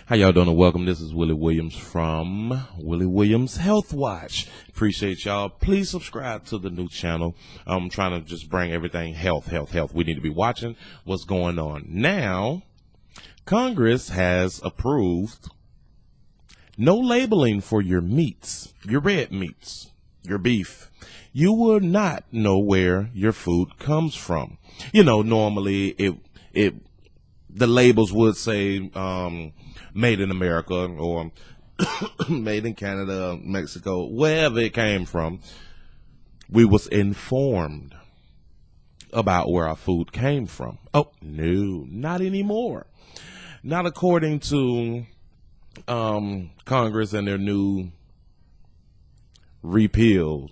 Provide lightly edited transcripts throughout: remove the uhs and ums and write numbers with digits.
How y'all doing? Welcome. This is Willie Williams from Willie Williams Health Watch. Appreciate y'all. Please subscribe to the new channel. I'm trying to just bring everything health. We need to be watching what's going on. Now, Congress has approved no labeling for your meats, your red meats, your beef. You will not know where your food comes from. You know, normally the labels would say made in America or made in Canada, Mexico, wherever it came from. We was informed about where our food came from. Oh, no, not anymore. Not according to Congress and their new repeal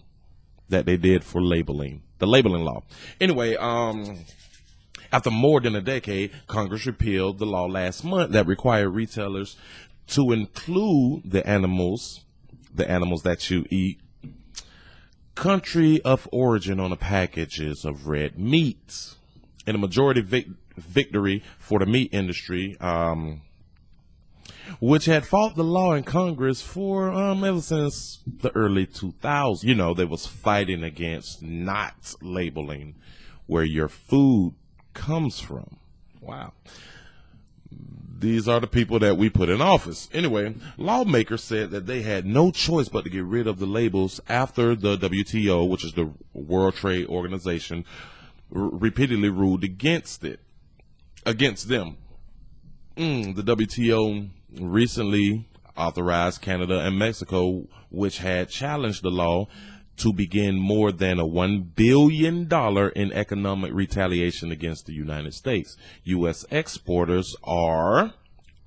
that they did for labeling, the labeling law. Anyway, after more than a decade, Congress repealed the law last month that required retailers to include the animals that you eat, country of origin on the packages of red meats. In a majority victory for the meat industry, which had fought the law in Congress for ever since the early 2000s. You know, they was fighting against not labeling where your food comes from. Wow. These are the people that we put in office. Anyway, lawmakers said that they had no choice but to get rid of the labels after the WTO, which is the World Trade Organization, repeatedly ruled against them. The WTO recently authorized Canada and Mexico, which had challenged the law, to begin more than a $1 billion in economic retaliation against the United States. U.S. exporters are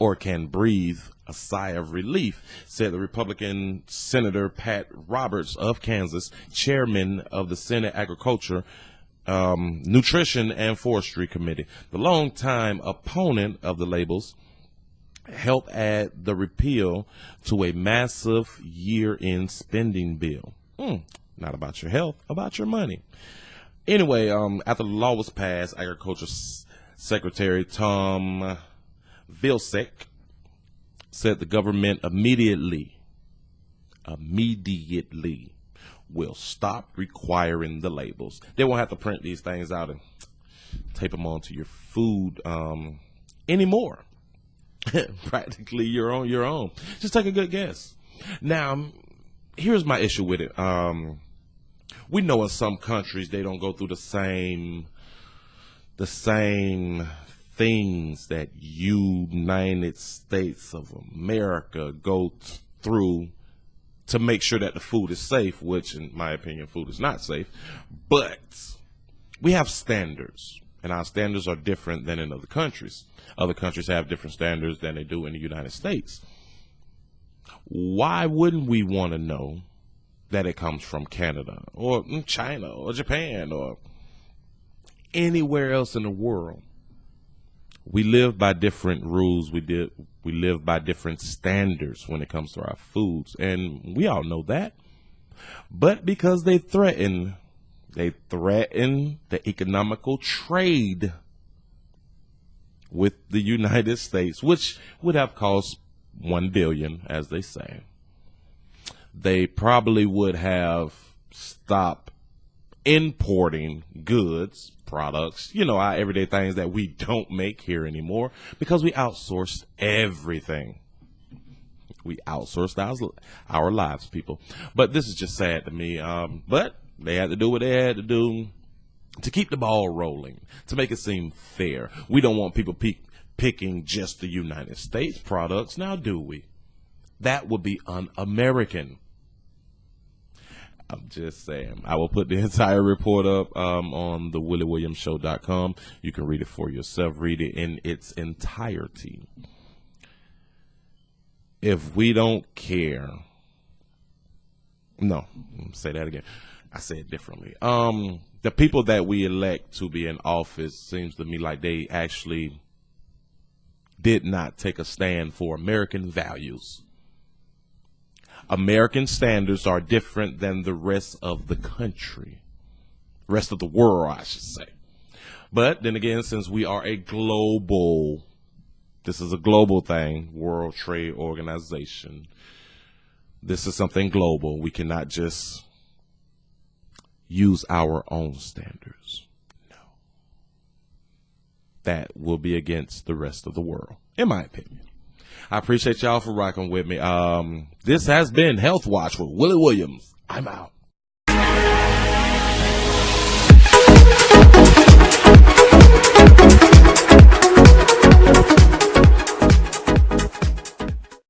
or can breathe a sigh of relief, said the Republican Senator Pat Roberts of Kansas, chairman of the Senate Agriculture, Nutrition and Forestry Committee. The longtime opponent of the labels helped add the repeal to a massive year-end spending bill. Not about your health, about your money. Anyway, after the law was passed, Agriculture Secretary Tom Vilsack said the government immediately will stop requiring the labels. They won't have to print these things out and tape them onto your food anymore. Practically you're on your own. Just take a good guess. Now, here's my issue with it. We know in some countries they don't go through the same things that United States of America go through to make sure that the food is safe, which in my opinion, food is not safe. But we have standards, and our standards are different than in other countries. Other countries have different standards than they do in the United States. Why wouldn't we want to know that it comes from Canada or China or Japan or anywhere else in the world? We live by different rules. We live by different standards when it comes to our foods, and we all know that. But because they threaten the economical trade with the United States, which would have cost $1 billion, as they say, they probably would have stopped importing goods, products, you know, our everyday things that we don't make here anymore, because we outsourced everything. We outsourced our lives, people. But this is just sad to me. But they had to do what they had to do to keep the ball rolling, to make it seem fair. We don't want people picking just the United States products, now do we? That would be un-American. I'm just saying. I will put the entire report up on the WillieWilliamsShow.com. You can read it for yourself. Read it in its entirety. If we don't care, no, say that again. I say it differently. The people that we elect to be in office seems to me like they actually did not take a stand for American values. American standards are different than the rest of the country, rest of the world, I should say. But then again, since we are a global This is a global thing, World Trade Organization. This is something global. We cannot just use our own standards. No. That will be against the rest of the world, in my opinion. I appreciate y'all for rocking with me. This has been Health Watch with Willie Williams. I'm out.